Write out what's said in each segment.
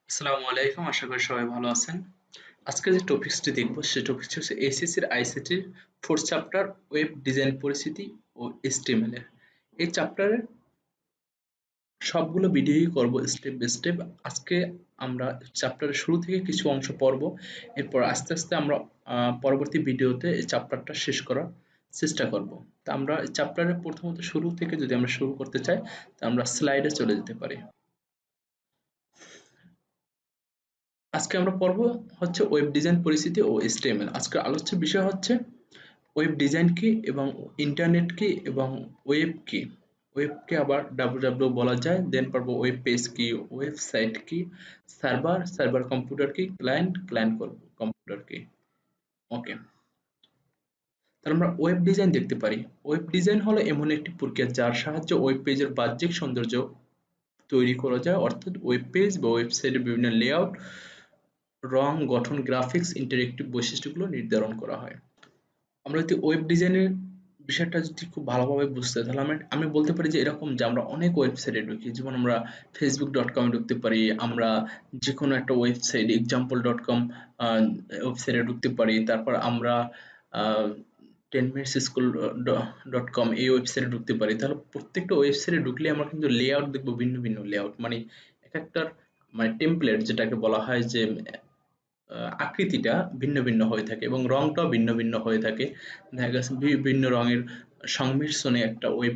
আসসালামু আলাইকুম, আশা করি সবাই ভালো আছেন। আজকে যে টপিকসটি দেখব সেই টপিকটি হচ্ছে এসএসসির আইসিটির 4th চ্যাপ্টার ওয়েব ডিজাইন পরিস্থিতি ও HTML এর। এই চ্যাপ্টারে সবগুলো ভিডিওই করব স্টেপ বাই স্টেপ। আজকে আমরা চ্যাপ্টারের শুরু থেকে কিছু অংশ পড়ব। এরপর আস্তে আস্তে আমরা পরবর্তী ভিডিওতে এই চ্যাপ্টারটা শেষ করার চেষ্টা করব। তো আমরা চ্যাপ্টারের প্রথমত শুরু থেকে যদি আমরা শুরু করতে চাই, তো আমরা স্লাইডে চলে যেতে পারি। আজকে আমরা পড়ব হচ্ছে ওয়েব ডিজাইন পরিস্থিতি ও HTML। আজকের আলোচ্য বিষয় হচ্ছে ওয়েব ডিজাইন কি এবং ইন্টারনেট কি এবং ওয়েব কি। ওয়েবকে আবার ডাব্লিউ বলা যায়। দেন পারবো ওয়েব পেজ কি, ওয়েবসাইট কি, সার্ভার কম্পিউটার কি, ক্লায়েন্ট কম্পিউটার কি। ওকে, তাহলে আমরা ওয়েব ডিজাইন দেখতে পারি। ওয়েব ডিজাইন হলো এমন একটি প্রক্রিয়া যার সাহায্যে ওয়েব পেজের বাহ্যিক সৌন্দর্য তৈরি করা যায়, অর্থাৎ ওয়েব পেজ বা ওয়েবসাইটের বিভিন্ন লেআউট, রং, গঠন, গ্রাফিক্স, ইন্টারেক্টিভ বৈশিষ্ট্যগুলো নির্ধারণ করা হয়। আমরা যদি ওয়েব ডিজাইনের বিষয়টা যদি খুব ভালোভাবে বুঝতে হয়, তাহলে আমি বলতে পারি যে এরকম যে আমরা অনেক ওয়েবসাইটে ঢুকি, যেমন আমরা facebook.com এ ঢুকতে পারি, আমরা যে কোনো একটা ওয়েবসাইট example.com ওয়েবসাইটে ঢুকতে পারি, তারপর আমরা 10 minutes school ডট কম এই ওয়েবসাইটে ঢুকতে পারি। তাহলে প্রত্যেকটা ওয়েবসাইটে ঢুকলে আমরা কিন্তু লেআউট দেখবো, ভিন্ন ভিন্ন লেআউট, মানে এক একটার মানে টেমপ্লেট যেটাকে বলা হয় যে আকৃতিটা ভিন্ন ভিন্ন হয়ে থাকে এবং রংটাও ভিন্ন ভিন্ন হয়ে থাকে। দেখা গেছে বিভিন্ন রঙের সংমিশ্রণে একটা ওয়েব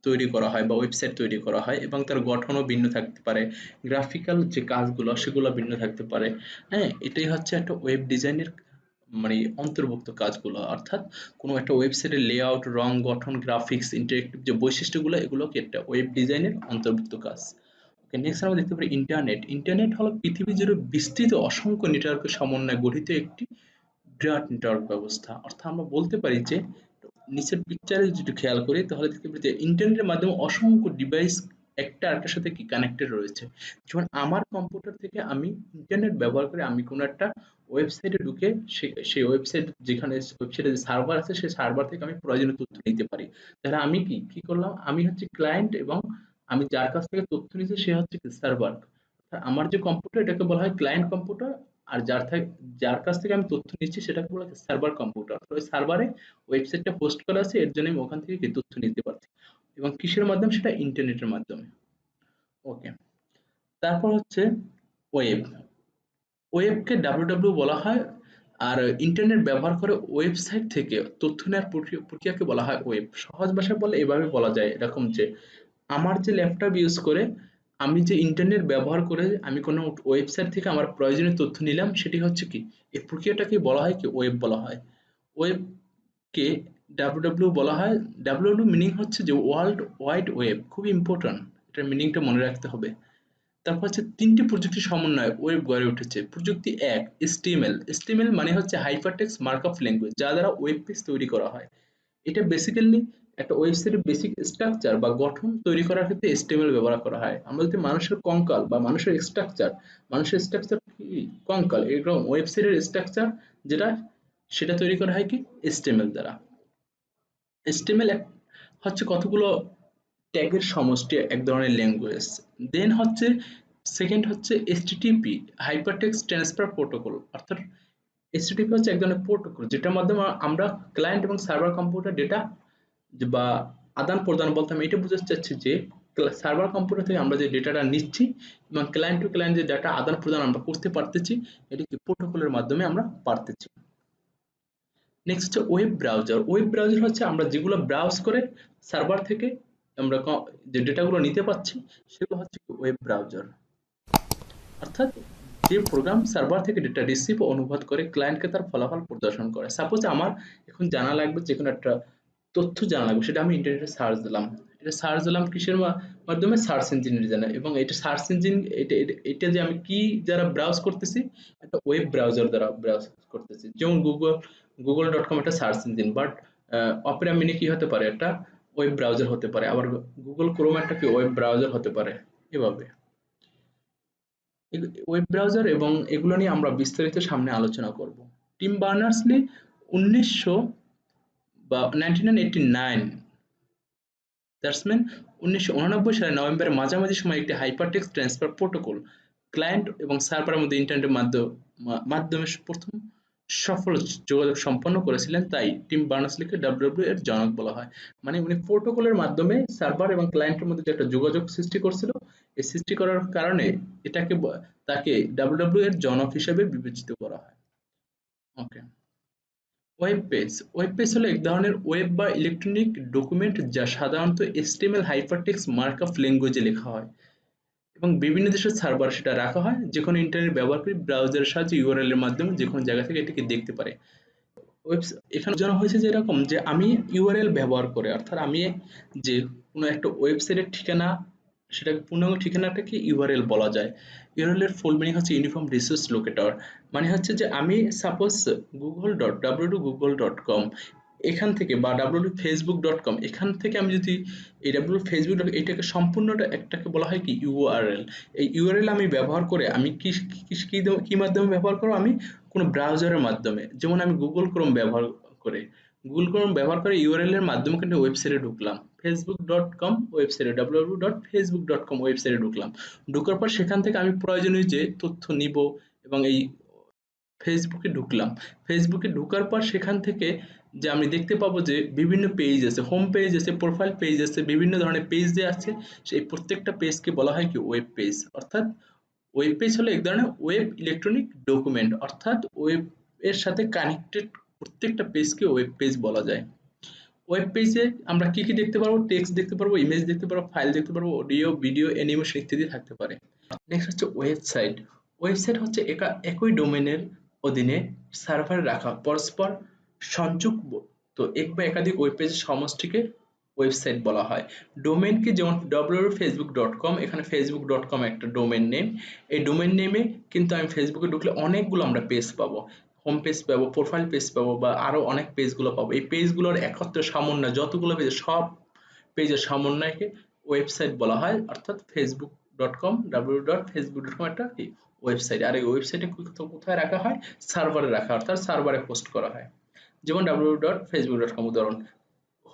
তৈরি করা হয় বা ওয়েবসাইট তৈরি করা হয় এবং তার গঠনও ভিন্ন থাকতে পারে। গ্রাফিক্যাল যে কাজগুলো সেগুলো ভিন্ন থাকতে পারে। হ্যাঁ, এটাই হচ্ছে একটা ওয়েব ডিজাইনের মানে অন্তর্ভুক্ত কাজগুলো। অর্থাৎ কোনো একটা ওয়েবসাইটের লেআউট, রং, গঠন, গ্রাফিক্স, ইন্টারেক্টিভ যে বৈশিষ্ট্যগুলো, এগুলোকে একটা ওয়েব ডিজাইনের অন্তর্ভুক্ত কাজ। ওকে, নেক্সট আমরা দেখতে পারি ইন্টারনেট। ইন্টারনেট হলো পৃথিবী জুড়ে বিস্তৃত অসংখ্য নেটওয়ার্কের সমন্বয়ে গঠিত একটি বিরাট নেটওয়ার্ক ব্যবস্থা। অর্থাৎ আমরা বলতে পারি যে নিচের পিকচারে যদি খেয়াল করি তাহলে দেখতে পারি যে ইন্টারনেটের মাধ্যমে অসংখ্য ডিভাইস একটা আরেকটার সাথে কি কানেক্টেড রয়েছে। যেমন আমার কম্পিউটার থেকে আমি ইন্টারনেট ব্যবহার করে আমি কোনো একটা ওয়েবসাইটে ঢুকে সেই ওয়েবসাইট, যেখানে ওয়েবসাইটে যে সার্ভার আছে সেই সার্ভার থেকে আমি প্রয়োজনীয় তথ্য নিতে পারি। তাহলে আমি কি কি করলাম, আমি হচ্ছে ক্লায়েন্ট এবং আমি যার কাছ থেকে তথ্য নিচ্ছি সে হচ্ছে কি সার্ভার। আমার যে কম্পিউটার এটাকে বলা হয় ক্লায়েন্ট কম্পিউটার, আর যার কাছ থেকে আমি তথ্য নিচ্ছি সেটাকে বলা হয় সার্ভার কম্পিউটার। ওই সার্ভারে ওয়েবসাইটটা হোস্ট করা আছে, এর জন্য আমি ওখান থেকে কি তথ্য নিতে পারছি। এবং কিসের মাধ্যমে, সেটা ইন্টারনেটের মাধ্যমে। ওকে, তারপর হচ্ছে ওয়েব। ওয়েবকে ডাব্লিউ বলা হয়। আর ইন্টারনেট ব্যবহার করে ওয়েবসাইট থেকে তথ্য নেওয়ার প্রক্রিয়াকে বলা হয় ওয়েব। সহজ ভাষায় বলে এভাবে বলা যায় এরকম যে আমার যে ল্যাপটপ ইউজ করে আমি যে ইন্টারনেট ব্যবহার করে আমি কোনো ওয়েবসাইট থেকে আমার প্রয়োজনীয় তথ্য নিলাম, সেটি হচ্ছে কি, এই প্রক্রিয়াটাকে বলা হয় কি ওয়েব বলা হয়। ওয়েবকে ডাব্লিউ বলা হয়। ডাব্লিউ মিনিং হচ্ছে যে ওয়ার্ল্ড ওয়াইড ওয়েব, খুবই ইম্পর্টেন্ট, এটার মিনিংটা মনে রাখতে হবে। তারপর হচ্ছে ৩টি প্রযুক্তির সমন্বয়ে ওয়েব গড়ে উঠেছে। প্রযুক্তি ১, HTML। HTML মানে হচ্ছে হাইপারটেক্সট মার্কআপ ল্যাঙ্গুয়েজ, যা দ্বারা ওয়েব পেজ তৈরি করা হয়। এটা বেসিক্যালি একটা ওয়েবসাইটের বেসিক স্ট্রাকচার বা গঠন তৈরি করার ক্ষেত্রে HTML ব্যবহার করা হয়। আমরা যদি মানুষের কঙ্কাল বা মানুষের স্ট্রাকচার কি কঙ্কাল, এরকম ওয়েবসাইটের স্ট্রাকচার যেটা, সেটা তৈরি করা হয় কি HTML দ্বারা। HTML হচ্ছে কতগুলো ট্যাগের সমষ্টি, এক ধরনের ল্যাঙ্গুয়েজ। দেন হচ্ছে সেকেন্ড হচ্ছে HTTP, হাইপারটেক্সট ট্রান্সফার প্রোটোকল। অর্থাৎ HTTP হচ্ছে এক ধরনের প্রোটোকল যেটার মাধ্যমে আমরা ক্লায়েন্ট এবং সার্ভার কম্পিউটার ডেটা বা আদান প্রদান, বলতে আমি এটা বুঝাতে চাচ্ছি যে সার্ভার কম্পিউটার থেকে আমরা যে ডেটাটা নিচ্ছি এবং ক্লায়েন্ট টু ক্লায়েন্ট যে ডেটা আদান প্রদান আমরা করতে পারতেছি, এটি কি প্রোটোকলের মাধ্যমে আমরা পারতেছি। নেক্সট হচ্ছে ওয়েব ব্রাউজার। ওয়েব ব্রাউজার হচ্ছে আমরা যেগুলো ব্রাউজ করে সার্ভার থেকে আমরা যে ডেটাগুলো নিতে পারছি সেগুলো হচ্ছে ওয়েব ব্রাউজার। অর্থাৎ যে প্রোগ্রাম সার্ভার থেকে ডেটা রিসিভ ও অনুবাদ করে ক্লায়েন্টকে তার ফলাফল প্রদর্শন করে। সাপোজ আমার এখন জানা লাগবে যে কোনো একটা তথ্য জানা লাগবে, সেটা আমি ইন্টারনেটে সার্চ দিলাম। এটা সার্চ দিলাম কিসের মাধ্যমে, সার্চ ইঞ্জিনের জন্য। এবং এটা সার্চ ইঞ্জিন, এটা যে আমি কি যারা ব্রাউজ করতেছি, একটা ওয়েব ব্রাউজার দ্বারা ব্রাউজ করতেছি। যেমন গুগল.com একটা search engine, but Opera mini কি হতে পারে, একটা ওয়েব ব্রাউজার হতে পারে। আবার গুগল ক্রোম একটা কি ওয়েব ব্রাউজার হতে পারে। এভাবে ওয়েব ব্রাউজার এবং এগুলো নিয়ে আমরা বিস্তারিত সামনে আলোচনা করব। টিম বার্নার্স-লি 1900 বা 1989 দ্যাটস মিন 1989 সালের নভেম্বরের মাঝামাঝি সময়ে একটি হাইপারটেক্সট ট্রান্সফার প্রোটোকল ক্লায়েন্ট এবং সার্ভারের মধ্যে ইন্টারনেটের মাধ্যমে প্রথম সফল যোগাযোগ সম্পন্ন করেছিলেন, তাই টিম বার্নার্স-লিকে ডাব্লিউডাব্লিউ এর জনক বলা হয়। মানে উনি প্রোটোকলের মাধ্যমে সার্ভার এবং ক্লায়েন্টের মধ্যে যে একটা যোগাযোগ সৃষ্টি করছিল, এই সৃষ্টি করার কারণে তাকে ডাব্লিউডাব্লিউ এর জনক হিসেবে বিবেচিত করা হয়। ওকে। ওয়েব পেজ হলো এক ধরনের ওয়েব বা ইলেকট্রনিক ডকুমেন্ট যা সাধারণত HTML হাইপারটেক্সট মার্কআপ ল্যাঙ্গুয়েজে লেখা হয় এবং বিভিন্ন দেশের সার্ভারে সেটা রাখা হয়, যেকোনো ইন্টারনেট ব্যবহারকারী ব্রাউজারের সাহায্যে ইউআরএল এর মাধ্যমে যেকোনো জায়গা থেকে এটিকে দেখতে পারে। এখানে বোঝানো হয়েছে যে এরকম যে আমি ইউআরএল ব্যবহার করে, অর্থাৎ আমি যে কোনো একটা ওয়েবসাইটের ঠিকানা, সেটাকে পূর্ণাঙ্গ ঠিকানাটাকে ইউআরএল বলা যায়। ইউআরএল এর ফুল মিনিং হচ্ছে ইউনিফর্ম রিসোর্স লোকেটর। মানে হচ্ছে যে আমি সাপোজ google.www.google.com এখান থেকে বা www.facebook.com এখান থেকে আমি যদি এই www.facebook এটাকে সম্পূর্ণটা একটাকে বলা হয় কি ইউআরএল। এই ইউআরএল আমি ব্যবহার করে আমি কি মাধ্যমে ব্যবহার করব, আমি কোনো ব্রাউজারের মাধ্যমে, যেমন আমি গুগল ক্রোম ব্যবহার করে ইউআরএল এর মাধ্যমে কিন্তু ওয়েবসাইটে ঢুকলাম, facebook.com ওয়েবসাইটে www.facebook.com ওয়েবসাইটে ঢুকলাম। ঢোকার পর সেখান থেকে আমি প্রয়োজনীয় যে তথ্য নিব এবং এই ফেসবুকে ঢুকলাম। ফেসবুকে ঢোকার পর সেখান থেকে যে আমি দেখতে পাবো যে বিভিন্ন পেজ আছে, হোম পেজ আছে, প্রোফাইল পেজ আছে, বিভিন্ন ধরনের পেজ দেওয়া আছে। সেই প্রত্যেকটা পেজকে বলা হয় কি ওয়েব পেজ। অর্থাৎ ওয়েব পেজ হলো এক ধরনের ওয়েব ইলেকট্রনিক ডকুমেন্ট, অর্থাৎ ওয়েব এর সাথে কানেক্টেড প্রত্যেকটা পেজকে ওয়েব পেজ বলা যায়। ওয়েব পেজে আমরা কি কি দেখতে পারবো? টেক্সট দেখতে পারবো, ইমেজ দেখতে পারবো, ফাইল দেখতে পারবো, অডিও, ভিডিও, অ্যানিমেশন ইত্যাদি থাকতে পারে। নেক্সট হচ্ছে ওয়েবসাইট। ওয়েবসাইট হচ্ছে একই ডোমেনের অধীনে সার্ভারে রাখা পরস্পর সংযুক্ত এক বা একাধিক ওয়েব পেজের সমষ্টিকে ওয়েবসাইট বলা হয়। ডোমেনকে যেমন www.facebook.com, এখানে facebook.com একটা ডোমেন নেম। এই ডোমেন নেমে কিন্তু আমি ফেসবুকে ঢুকলে অনেকগুলো আমরা পেজ পাবো, হোম পেজ পাবো, প্রোফাইল পেজ পাবো বা আরো অনেক পেজগুলো পাবো। এই পেজগুলোর একত্রে সমন্বয়, যতগুলো পেজ সব পেজের সমন্বয়কে ওয়েবসাইট বলা হয়। অর্থাৎ facebook.com www.facebook.com একটা কি ওয়েবসাইট। আর এই ওয়েবসাইটে কোথায় রাখা হয়? সার্ভারে রাখা, অর্থাৎ সার্ভারে হোস্ট করা হয়। যেমন www.facebook.com উদাহরণ।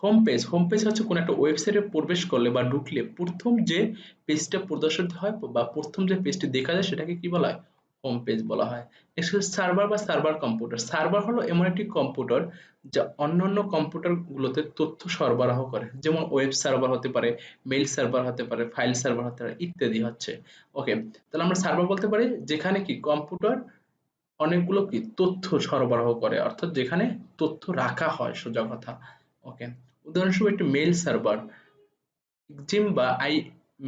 হোম পেজ হচ্ছে কোনো একটা ওয়েবসাইটে প্রবেশ করলে বা ঢুকলে প্রথম যে পেজটা প্রদর্শিত হয় বা প্রথম যে পেজটি দেখা যায় সেটাকে কি বলা হয়? হোম পেজ বলা হয়। নেক্সট হচ্ছে সার্ভার বা সার্ভার কম্পিউটার। সার্ভার হলো এমন একটি কম্পিউটার যা অন্যান্য কম্পিউটার গুলোতে তথ্য সরবরাহ করে, যেমন ওয়েব সার্ভার হতে পারে, মেইল সার্ভার হতে পারে, ফাইল সার্ভার হতে পারে ইত্যাদি হচ্ছে। ওকে, তাহলে আমরা সার্ভার বলতে পারি যেখানে কি কম্পিউটার অনেকগুলো কি তথ্য সরবরাহ করে, অর্থাৎ যেখানে তথ্য রাখা হয় সোজা কথা। ওকে, উদাহরণস্বরূপ একটি মেইল সার্ভার জিম বা আই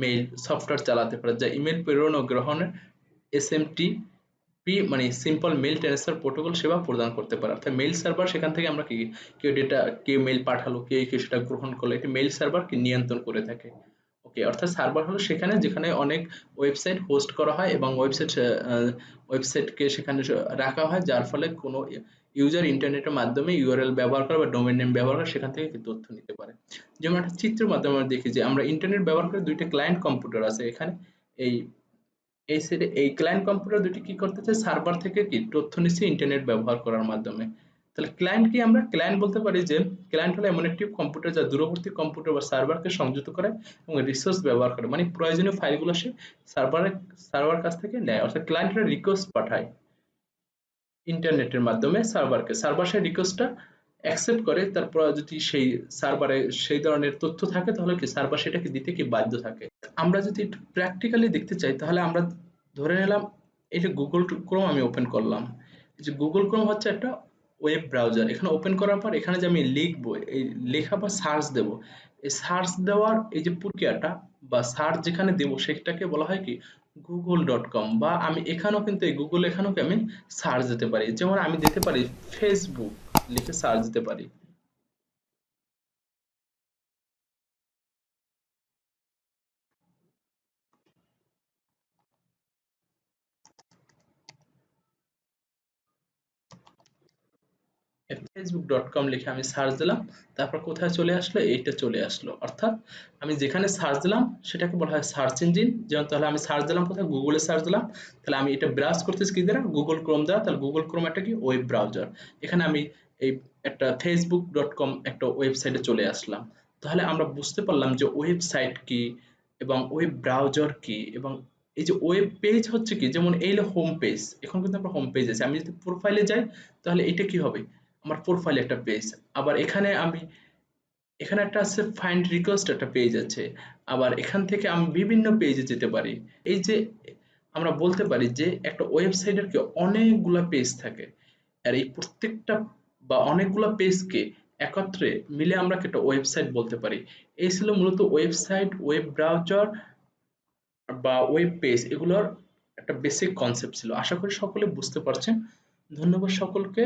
মেইল সফটওয়্যার চালাতে পারে যা ইমেল প্রেরণ ও গ্রহণের এসএমটিপি মানে সিম্পল মেইল ট্রান্সফার প্রোটোকল সেবা প্রদান করতে পারে। অর্থাৎ মেইল সার্ভার, সেখান থেকে আমরা কি কেউ মেইল পাঠালো, কেউ সেটা গ্রহণ করলো, এটি মেইল সার্ভার কি নিয়ন্ত্রণ করে থাকে। ওকে, অর্থাৎ সার্ভার হলো যেখানে অনেক ওয়েবসাইট হোস্ট করা হয় এবং ওয়েবসাইটকে সেখানে রাখা হয়, যার ফলে কোনো ইউজার ইন্টারনেটের মাধ্যমে ইউআরএল ব্যবহার করে বা ডোমেইন নেম ব্যবহার করে সেখান থেকে তথ্য নিতে পারে। যেমন একটা চিত্রের মাধ্যমে আমরা দেখি যে আমরা ইন্টারনেট ব্যবহার করে দুইটা ক্লায়েন্ট কম্পিউটার আছে এখানে। এই এই সাইডে এই ক্লায়েন্ট কম্পিউটার দুটি কি করতেছে? সার্ভার থেকে কি তথ্য নিচ্ছে ইন্টারনেট ব্যবহার করার মাধ্যমে। তাহলে ক্লায়েন্ট কি? আমরা ক্লায়েন্ট বলতে পারি যে ক্লায়েন্ট হলো এমন একটি কম্পিউটার যা দূরবর্তী কম্পিউটার বা সার্ভারকে সংযুক্ত করে এবং রিসোর্স ব্যবহার করে, মানে প্রয়োজনীয় ফাইলগুলো সে সার্ভার কাছ থেকে নেয়। অর্থাৎ ক্লায়েন্ট একটা রিকোয়েস্ট পাঠায় ইন্টারনেটের মাধ্যমে সার্ভারকে, সার্ভার সেই রিকোয়েস্টটা অ্যাকসেপ্ট করে, তারপর যদি সেই সার্ভারে সেই ধরনের তথ্য থাকে তাহলে কি সার্ভার সেটাকে দিতে কি বাধ্য থাকে। আমরা যদি একটু প্র্যাকটিক্যালি দেখতে চাই তাহলে আমরা ধরে নিলাম এই যে গুগল ক্রোম আমি ওপেন করলাম। এই যে গুগল ক্রোম হচ্ছে একটা ওয়েব ব্রাউজার। এখানে ওপেন করার পর এখানে যে আমি লিখবো, এই লেখা বা সার্চ দেব, এই সার্চ দেওয়ার এই যে প্রক্রিয়াটা বা সার্চ যেখানে দেব সেটাকে বলা হয় কি google.com। বা আমি এখানেও কিন্তু এই গুগল এখানেও কি আমি সার্চ দিতে পারি, যেমন আমি দিতে পারি ফেসবুক লিখে সার্চ দিতে পারি। facebook.com লিখে আমি সার্চ দিলাম, তারপর কোথায় চলে আসলো? এইটা চলে আসলো। অর্থাৎ আমি যেখানে সার্চ দিলাম সেটাকে বলা হয় সার্চ ইঞ্জিন। যেমন তাহলে আমি সার্চ দিলাম কোথায়? গুগলে সার্চ দিলাম। তাহলে আমি এটা ব্রাউজ করতেছি কি দ্বারা? গুগল ক্রোম দ্বারা। তাহলে গুগল ক্রোম একটা কি ওয়েব ব্রাউজার। এখানে আমি এই একটা facebook.com একটা ওয়েবসাইটে চলে আসলাম। তাহলে আমরা বুঝতে পারলাম যে ওয়েবসাইট কি এবং ওয়েব ব্রাউজার কি এবং এই যে ওয়েব পেজ হচ্ছে কি, যেমন এই হলো হোম পেজ, এখন কিন্তু আমরা হোম পেজ আছে, আমি যদি প্রোফাইলে যাই তাহলে এটা কি হবে, আমার প্রোফাইলে একটা পেজ। আবার এখানে আমি, এখানে একটা আছে ফাইন্ড রিকোয়েস্ট একটা পেজ আছে, আবার এখান থেকে আমি বিভিন্ন পেজে যেতে পারি। এই যে আমরা বলতে পারি যে একটা ওয়েবসাইটের কি অনেকগুলা পেজ থাকে, আর এই প্রত্যেকটা বা অনেকগুলা পেজকে একত্রে মিলে আমরা একটা ওয়েবসাইট বলতে পারি। এই ছিল মূলত ওয়েবসাইট, ওয়েব ব্রাউজার বা ওয়েব পেজ, এগুলোর একটা বেসিক কনসেপ্ট ছিল। আশা করি সকলে বুঝতে পারছেন। ধন্যবাদ সকলকে।